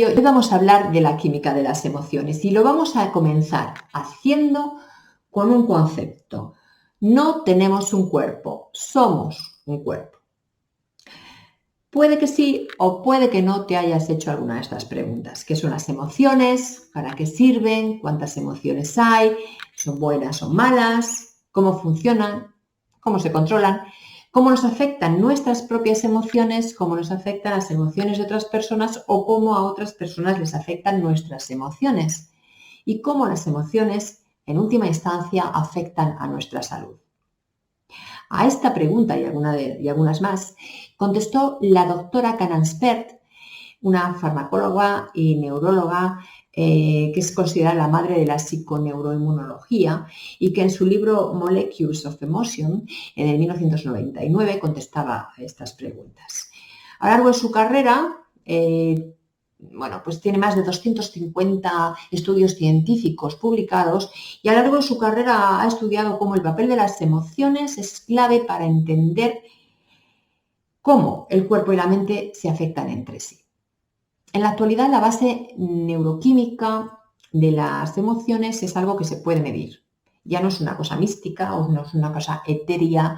Hoy vamos a hablar de la química de las emociones y lo vamos a comenzar haciendo con un concepto. No tenemos un cuerpo, somos un cuerpo. Puede que sí o puede que no te hayas hecho alguna de estas preguntas. ¿Qué son las emociones? ¿Para qué sirven? ¿Cuántas emociones hay? ¿Son buenas o malas? ¿Cómo funcionan? ¿Cómo se controlan? ¿Cómo nos afectan nuestras propias emociones? ¿Cómo nos afectan las emociones de otras personas? ¿O cómo a otras personas les afectan nuestras emociones? Y cómo las emociones, en última instancia, afectan a nuestra salud. A esta pregunta y algunas más contestó la doctora Cananspert, una farmacóloga y neuróloga que es considerada la madre de la psiconeuroinmunología y que en su libro Molecules of Emotion, en el 1999, contestaba a estas preguntas. A lo largo de su carrera, pues tiene más de 250 estudios científicos publicados y a lo largo de su carrera ha estudiado cómo el papel de las emociones es clave para entender cómo el cuerpo y la mente se afectan entre sí. En la actualidad, la base neuroquímica de las emociones es algo que se puede medir. Ya no es una cosa mística o no es una cosa etérea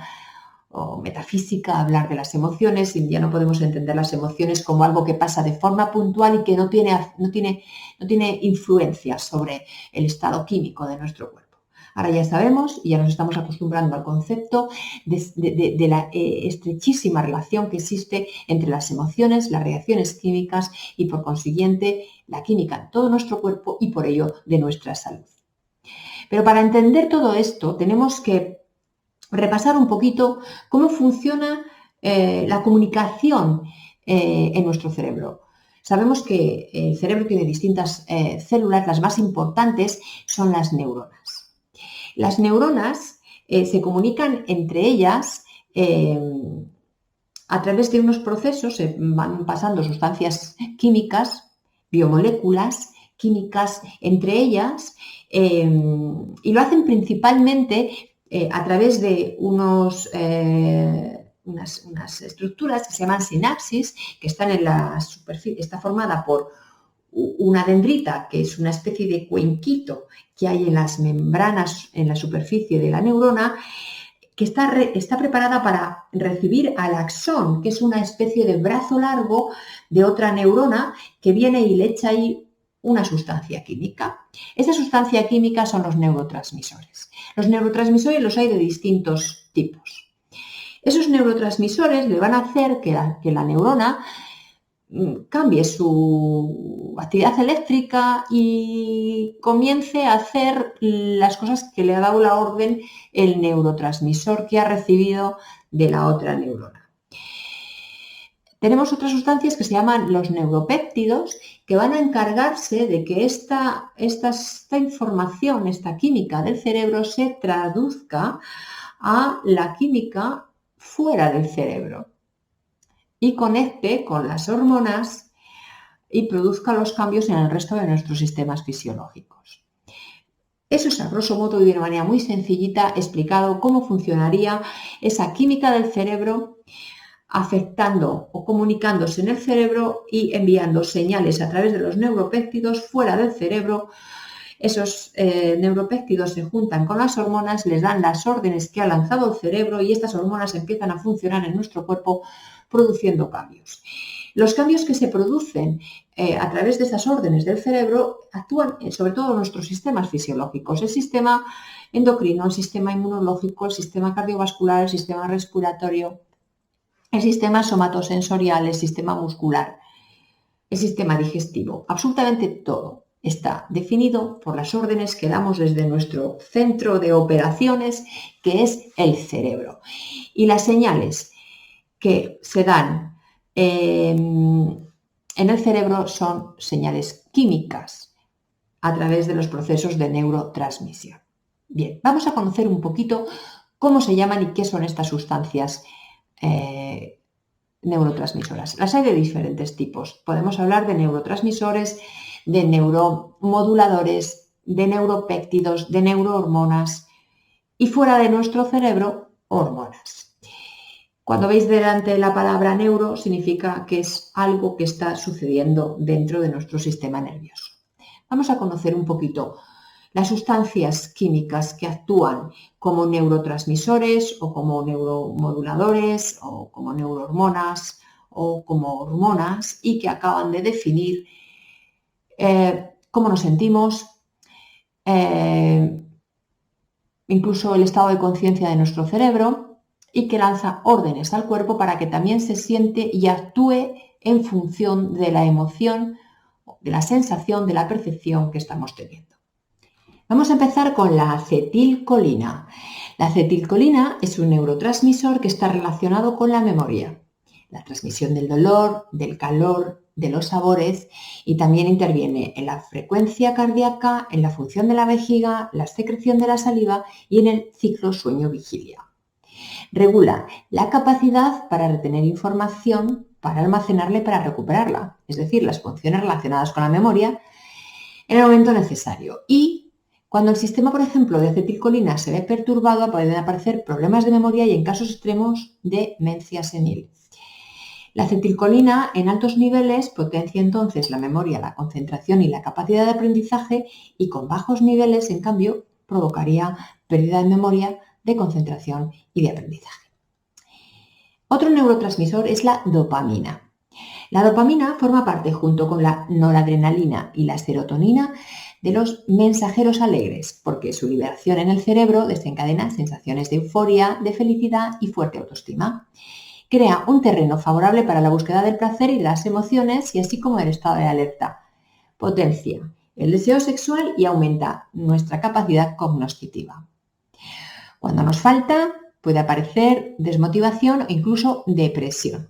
o metafísica hablar de las emociones, y ya no podemos entender las emociones como algo que pasa de forma puntual y que no tiene influencia sobre el estado químico de nuestro cuerpo. Ahora ya sabemos y ya nos estamos acostumbrando al concepto de la estrechísima relación que existe entre las emociones, las reacciones químicas y, por consiguiente, la química en todo nuestro cuerpo y, por ello, de nuestra salud. Pero para entender todo esto tenemos que repasar un poquito cómo funciona la comunicación en nuestro cerebro. Sabemos que el cerebro tiene distintas células, las más importantes son las neuronas. Las neuronas se comunican entre ellas a través de unos procesos, se van pasando sustancias químicas, biomoléculas químicas entre ellas, y lo hacen principalmente a través de unas estructuras que se llaman sinapsis, que están en la superficie, está formada por una dendrita, que es una especie de cuenquito que hay en las membranas, en la superficie de la neurona, que está preparada para recibir al axón, que es una especie de brazo largo de otra neurona que viene y le echa ahí una sustancia química. Esa sustancia química son los neurotransmisores. Los neurotransmisores los hay de distintos tipos. Esos neurotransmisores le van a hacer que la neurona cambie su actividad eléctrica y comience a hacer las cosas que le ha dado la orden el neurotransmisor que ha recibido de la otra neurona. Tenemos otras sustancias que se llaman los neuropéptidos, que van a encargarse de que esta información, esta química del cerebro se traduzca a la química fuera del cerebro y conecte con las hormonas y produzca los cambios en el resto de nuestros sistemas fisiológicos. Eso es, a grosso modo y de una manera muy sencillita, explicado cómo funcionaría esa química del cerebro afectando o comunicándose en el cerebro y enviando señales a través de los neuropéptidos fuera del cerebro. Esos neuropéptidos se juntan con las hormonas, les dan las órdenes que ha lanzado el cerebro y estas hormonas empiezan a funcionar en nuestro cuerpo produciendo cambios. Los cambios que se producen a través de esas órdenes del cerebro actúan sobre todo en nuestros sistemas fisiológicos, el sistema endocrino, el sistema inmunológico, el sistema cardiovascular, el sistema respiratorio, el sistema somatosensorial, el sistema muscular, el sistema digestivo, absolutamente todo está definido por las órdenes que damos desde nuestro centro de operaciones, que es el cerebro. Y las señales que se dan en el cerebro son señales químicas a través de los procesos de neurotransmisión. Bien, vamos a conocer un poquito cómo se llaman y qué son estas sustancias neurotransmisoras. Las hay de diferentes tipos. Podemos hablar de neurotransmisores, de neuromoduladores, de neuropéptidos, de neurohormonas y fuera de nuestro cerebro, hormonas. Cuando veis delante la palabra neuro, significa que es algo que está sucediendo dentro de nuestro sistema nervioso. Vamos a conocer un poquito las sustancias químicas que actúan como neurotransmisores o como neuromoduladores o como neurohormonas o como hormonas y que acaban de definir cómo nos sentimos, incluso el estado de conciencia de nuestro cerebro y que lanza órdenes al cuerpo para que también se siente y actúe en función de la emoción, de la sensación, de la percepción que estamos teniendo. Vamos a empezar con la acetilcolina. La acetilcolina es un neurotransmisor que está relacionado con la memoria, la transmisión del dolor, del calor, de los sabores y también interviene en la frecuencia cardíaca, en la función de la vejiga, la secreción de la saliva y en el ciclo sueño-vigilia. Regula la capacidad para retener información, para almacenarla y para recuperarla, es decir, las funciones relacionadas con la memoria en el momento necesario. Y cuando el sistema, por ejemplo, de acetilcolina se ve perturbado, pueden aparecer problemas de memoria y en casos extremos demencia senil. La acetilcolina en altos niveles potencia entonces la memoria, la concentración y la capacidad de aprendizaje y con bajos niveles, en cambio, provocaría pérdida de memoria, de concentración y de aprendizaje. Otro neurotransmisor es la dopamina. La dopamina forma parte, junto con la noradrenalina y la serotonina, de los mensajeros alegres, porque su liberación en el cerebro desencadena sensaciones de euforia, de felicidad y fuerte autoestima. Crea un terreno favorable para la búsqueda del placer y de las emociones y así como el estado de alerta. Potencia el deseo sexual y aumenta nuestra capacidad cognoscitiva. Cuando nos falta, puede aparecer desmotivación o incluso depresión.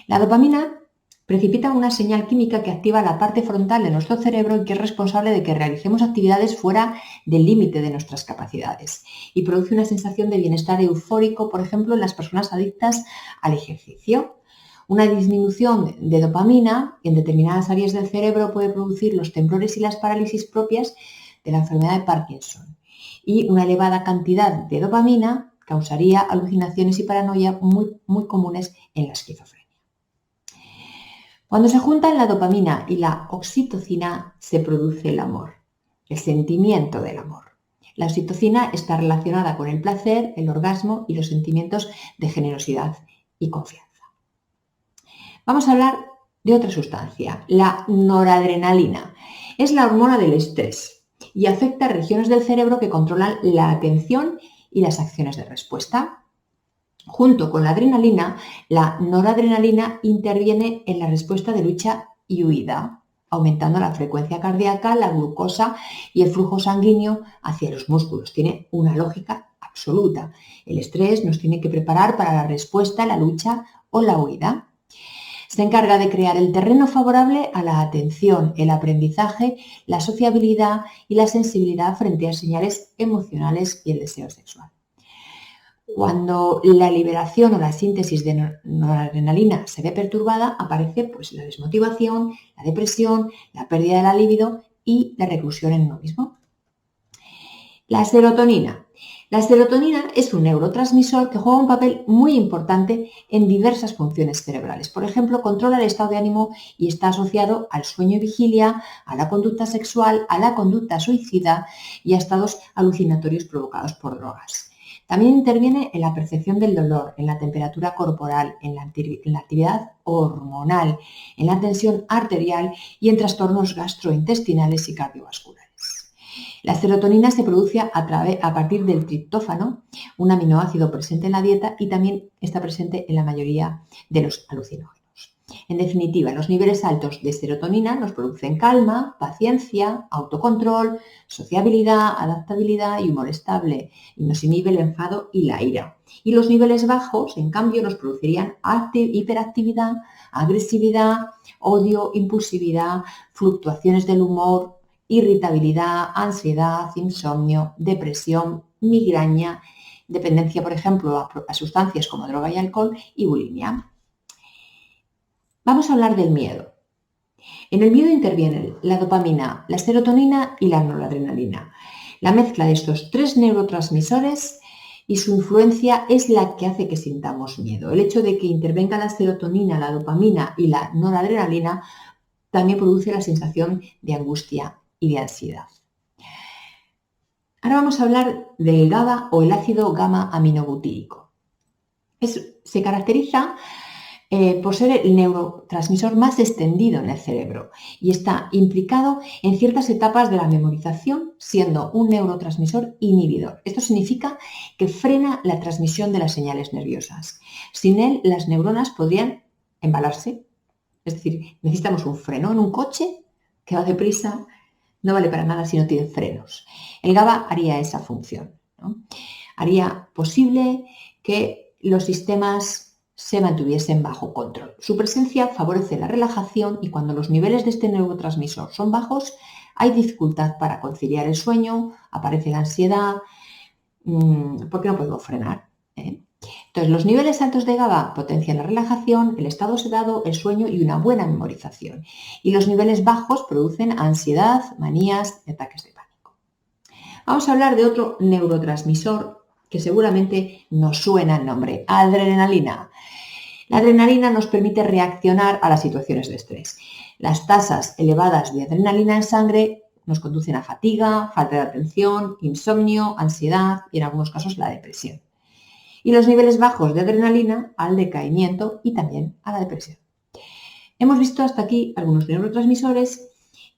La dopamina precipita una señal química que activa la parte frontal de nuestro cerebro y que es responsable de que realicemos actividades fuera del límite de nuestras capacidades y produce una sensación de bienestar eufórico, por ejemplo, en las personas adictas al ejercicio. Una disminución de dopamina en determinadas áreas del cerebro puede producir los temblores y las parálisis propias de la enfermedad de Parkinson. Y una elevada cantidad de dopamina causaría alucinaciones y paranoia muy comunes en la esquizofrenia. Cuando se juntan la dopamina y la oxitocina, se produce el amor, el sentimiento del amor. La oxitocina está relacionada con el placer, el orgasmo y los sentimientos de generosidad y confianza. Vamos a hablar de otra sustancia, la noradrenalina. Es la hormona del estrés y afecta a regiones del cerebro que controlan la atención y las acciones de respuesta. Junto con la adrenalina, la noradrenalina interviene en la respuesta de lucha y huida, aumentando la frecuencia cardíaca, la glucosa y el flujo sanguíneo hacia los músculos. Tiene una lógica absoluta. El estrés nos tiene que preparar para la respuesta, la lucha o la huida. Se encarga de crear el terreno favorable a la atención, el aprendizaje, la sociabilidad y la sensibilidad frente a señales emocionales y el deseo sexual. Cuando la liberación o la síntesis de noradrenalina se ve perturbada, aparece la desmotivación, la depresión, la pérdida de la libido y la reclusión en uno mismo. La serotonina. La serotonina es un neurotransmisor que juega un papel muy importante en diversas funciones cerebrales. Por ejemplo, controla el estado de ánimo y está asociado al sueño y vigilia, a la conducta sexual, a la conducta suicida y a estados alucinatorios provocados por drogas. También interviene en la percepción del dolor, en la temperatura corporal, en la actividad hormonal, en la tensión arterial y en trastornos gastrointestinales y cardiovasculares. La serotonina se produce a partir del triptófano, un aminoácido presente en la dieta y también está presente en la mayoría de los alucinógenos. En definitiva, los niveles altos de serotonina nos producen calma, paciencia, autocontrol, sociabilidad, adaptabilidad y humor estable, y nos inhibe el enfado y la ira. Y los niveles bajos, en cambio, nos producirían hiperactividad, agresividad, odio, impulsividad, fluctuaciones del humor, irritabilidad, ansiedad, insomnio, depresión, migraña, dependencia, por ejemplo, a sustancias como droga y alcohol y bulimia. Vamos a hablar del miedo. En el miedo intervienen la dopamina, la serotonina y la noradrenalina. La mezcla de estos tres neurotransmisores y su influencia es la que hace que sintamos miedo. El hecho de que intervenga la serotonina, la dopamina y la noradrenalina también produce la sensación de angustia y de ansiedad. Ahora vamos a hablar del GABA o el ácido gamma-aminobutírico. Se caracteriza por ser el neurotransmisor más extendido en el cerebro y está implicado en ciertas etapas de la memorización, siendo un neurotransmisor inhibidor. Esto significa que frena la transmisión de las señales nerviosas. Sin él, las neuronas podrían embalarse. Es decir, necesitamos un freno en un coche que va deprisa, no vale para nada si no tiene frenos. El GABA haría esa función, ¿no? Haría posible que los sistemas se mantuviesen bajo control. Su presencia favorece la relajación y cuando los niveles de este neurotransmisor son bajos, hay dificultad para conciliar el sueño, aparece la ansiedad, porque no podemos frenar. Entonces, los niveles altos de GABA potencian la relajación, el estado sedado, el sueño y una buena memorización. Y los niveles bajos producen ansiedad, manías y ataques de pánico. Vamos a hablar de otro neurotransmisor que seguramente nos suena el nombre, adrenalina. La adrenalina nos permite reaccionar a las situaciones de estrés. Las tasas elevadas de adrenalina en sangre nos conducen a fatiga, falta de atención, insomnio, ansiedad y en algunos casos la depresión. Y los niveles bajos de adrenalina al decaimiento y también a la depresión. Hemos visto hasta aquí algunos neurotransmisores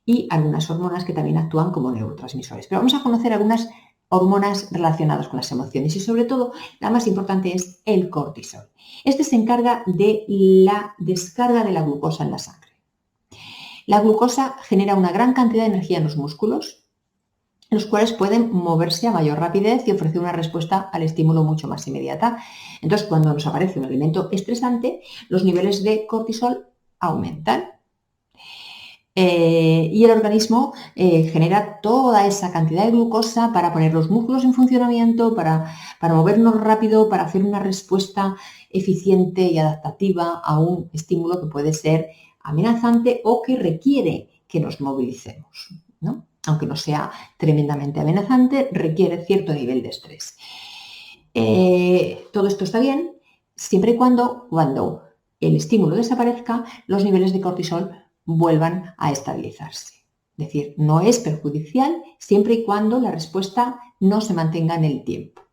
y algunas hormonas que también actúan como neurotransmisores. Pero vamos a conocer algunas hormonas relacionadas con las emociones y sobre todo la más importante es el cortisol. Este se encarga de la descarga de la glucosa en la sangre. La glucosa genera una gran cantidad de energía en los músculos, los cuales pueden moverse a mayor rapidez y ofrecer una respuesta al estímulo mucho más inmediata. Entonces, cuando nos aparece un alimento estresante, los niveles de cortisol aumentan. Y el organismo genera toda esa cantidad de glucosa para poner los músculos en funcionamiento, para movernos rápido, para hacer una respuesta eficiente y adaptativa a un estímulo que puede ser amenazante o que requiere que nos movilicemos, ¿no? Aunque no sea tremendamente amenazante, requiere cierto nivel de estrés. Todo esto está bien siempre y cuando el estímulo desaparezca, los niveles de cortisol vuelvan a estabilizarse. Es decir, no es perjudicial siempre y cuando la respuesta no se mantenga en el tiempo.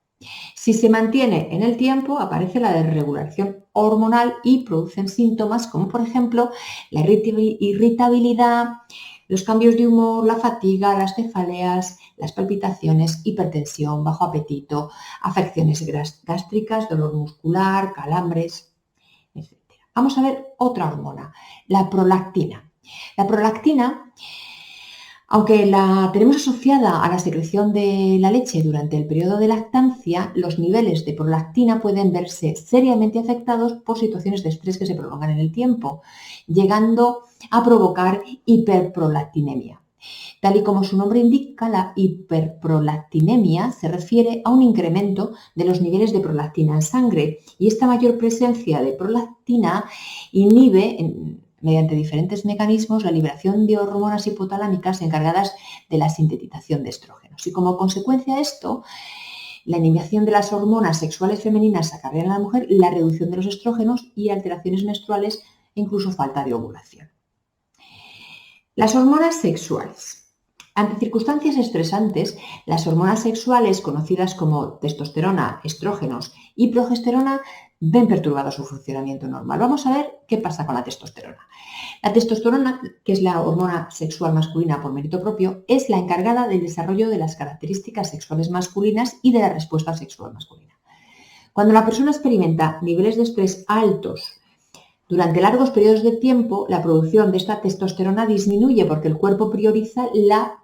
Si se mantiene en el tiempo, aparece la desregulación hormonal y producen síntomas como, por ejemplo, la irritabilidad, los cambios de humor, la fatiga, las cefaleas, las palpitaciones, hipertensión, bajo apetito, afecciones gástricas, dolor muscular, calambres, etc. Vamos a ver otra hormona, la prolactina. La prolactina, aunque la tenemos asociada a la secreción de la leche durante el periodo de lactancia, los niveles de prolactina pueden verse seriamente afectados por situaciones de estrés que se prolongan en el tiempo, llegando a provocar hiperprolactinemia. Tal y como su nombre indica, la hiperprolactinemia se refiere a un incremento de los niveles de prolactina en sangre y esta mayor presencia de prolactina inhibe mediante diferentes mecanismos la liberación de hormonas hipotalámicas encargadas de la sintetización de estrógenos. Y como consecuencia de esto, la inhibición de las hormonas sexuales femeninas acarrea en la mujer la reducción de los estrógenos y alteraciones menstruales e incluso falta de ovulación. Las hormonas sexuales. Ante circunstancias estresantes, las hormonas sexuales, conocidas como testosterona, estrógenos y progesterona, ven perturbado su funcionamiento normal. Vamos a ver qué pasa con la testosterona. La testosterona, que es la hormona sexual masculina por mérito propio, es la encargada del desarrollo de las características sexuales masculinas y de la respuesta sexual masculina. Cuando la persona experimenta niveles de estrés altos durante largos periodos de tiempo, la producción de esta testosterona disminuye porque el cuerpo prioriza la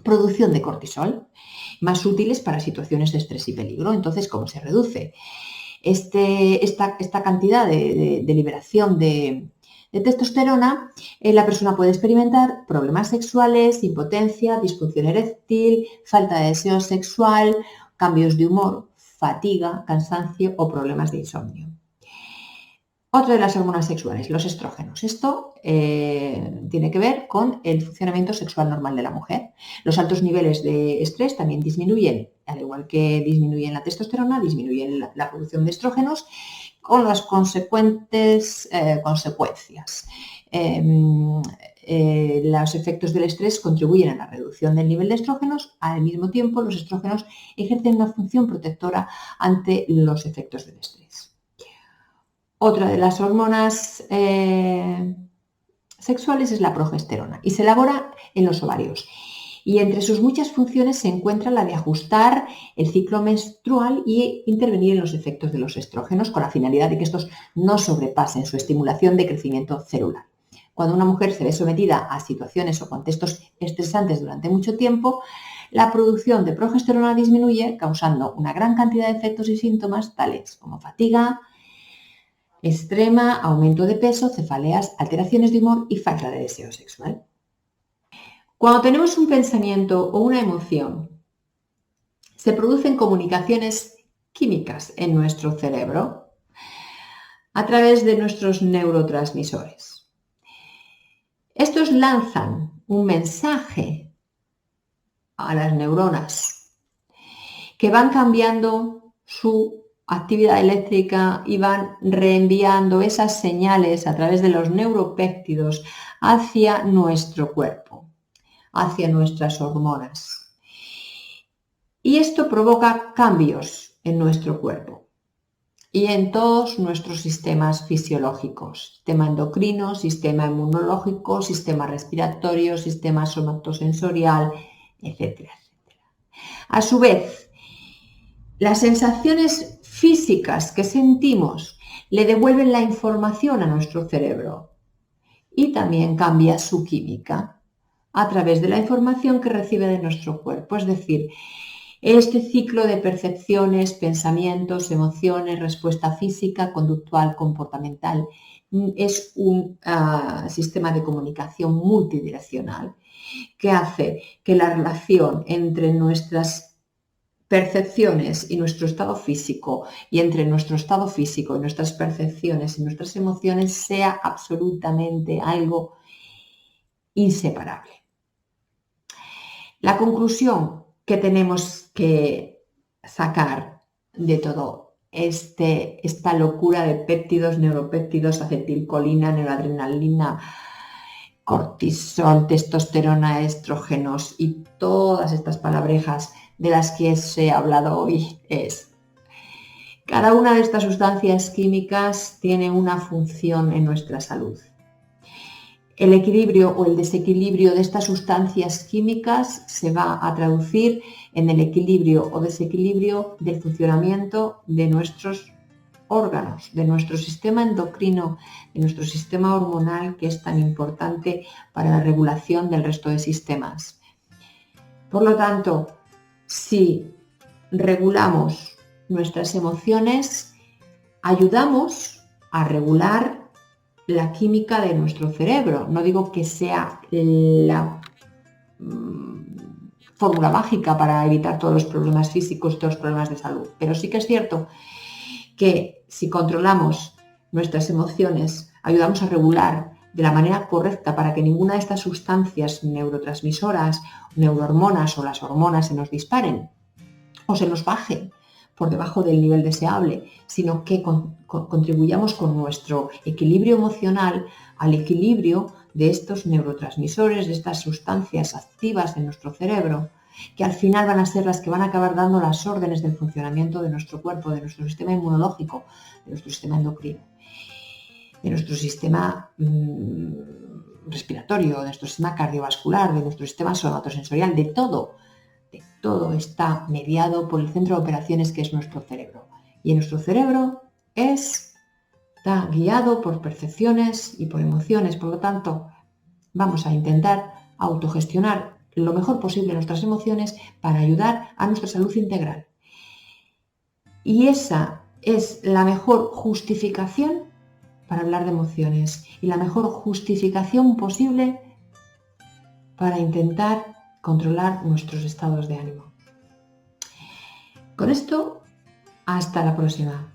producción de cortisol, más útiles para situaciones de estrés y peligro. Entonces, ¿cómo se reduce esta cantidad de liberación de testosterona? La persona puede experimentar problemas sexuales, impotencia, disfunción eréctil, falta de deseo sexual, cambios de humor, fatiga, cansancio o problemas de insomnio. Otra de las hormonas sexuales, los estrógenos. Esto tiene que ver con el funcionamiento sexual normal de la mujer. Los altos niveles de estrés también disminuyen, al igual que disminuyen la testosterona, disminuyen la producción de estrógenos, con las consecuentes consecuencias. Los efectos del estrés contribuyen a la reducción del nivel de estrógenos. Al mismo tiempo, los estrógenos ejercen una función protectora ante los efectos del estrés. Otra de las hormonas sexuales es la progesterona y se elabora en los ovarios. Y entre sus muchas funciones se encuentra la de ajustar el ciclo menstrual y intervenir en los efectos de los estrógenos con la finalidad de que estos no sobrepasen su estimulación de crecimiento celular. Cuando una mujer se ve sometida a situaciones o contextos estresantes durante mucho tiempo, la producción de progesterona disminuye, causando una gran cantidad de efectos y síntomas tales como fatiga extrema, aumento de peso, cefaleas, alteraciones de humor y falta de deseo sexual. Cuando tenemos un pensamiento o una emoción, se producen comunicaciones químicas en nuestro cerebro a través de nuestros neurotransmisores. Estos lanzan un mensaje a las neuronas que van cambiando su actividad eléctrica y van reenviando esas señales a través de los neuropéptidos hacia nuestro cuerpo, hacia nuestras hormonas. Y esto provoca cambios en nuestro cuerpo y en todos nuestros sistemas fisiológicos: sistema endocrino, sistema inmunológico, sistema respiratorio, sistema somatosensorial, etcétera, etcétera. A su vez, las sensaciones físicas que sentimos le devuelven la información a nuestro cerebro y también cambia su química a través de la información que recibe de nuestro cuerpo. Es decir, este ciclo de percepciones, pensamientos, emociones, respuesta física, conductual, comportamental, es un sistema de comunicación multidireccional que hace que la relación entre nuestras percepciones y nuestro estado físico, y entre nuestro estado físico y nuestras percepciones y nuestras emociones, sea absolutamente algo inseparable. La conclusión que tenemos que sacar de todo esta locura de péptidos, neuropéptidos, acetilcolina, noradrenalina, cortisol, testosterona, estrógenos y todas estas palabrejas de las que os he hablado hoy es: cada una de estas sustancias químicas tiene una función en nuestra salud. El equilibrio o el desequilibrio de estas sustancias químicas se va a traducir en el equilibrio o desequilibrio del funcionamiento de nuestros órganos, de nuestro sistema endocrino, de nuestro sistema hormonal, que es tan importante para la regulación del resto de sistemas. Por lo tanto, si regulamos nuestras emociones, ayudamos a regular la química de nuestro cerebro. No digo que sea la fórmula mágica para evitar todos los problemas físicos, todos los problemas de salud, pero sí que es cierto que si controlamos nuestras emociones, ayudamos a regular de la manera correcta para que ninguna de estas sustancias neurotransmisoras, neurohormonas o las hormonas se nos disparen o se nos bajen por debajo del nivel deseable, sino que contribuyamos con nuestro equilibrio emocional al equilibrio de estos neurotransmisores, de estas sustancias activas en nuestro cerebro, que al final van a ser las que van a acabar dando las órdenes del funcionamiento de nuestro cuerpo, de nuestro sistema inmunológico, de nuestro sistema endocrino, de nuestro sistema respiratorio, de nuestro sistema cardiovascular, de nuestro sistema somatosensorial, de todo está mediado por el centro de operaciones que es nuestro cerebro. Y en nuestro cerebro está guiado por percepciones y por emociones. Por lo tanto, vamos a intentar autogestionar lo mejor posible nuestras emociones para ayudar a nuestra salud integral. Y esa es la mejor justificación para hablar de emociones y la mejor justificación posible para intentar controlar nuestros estados de ánimo. Con esto, hasta la próxima.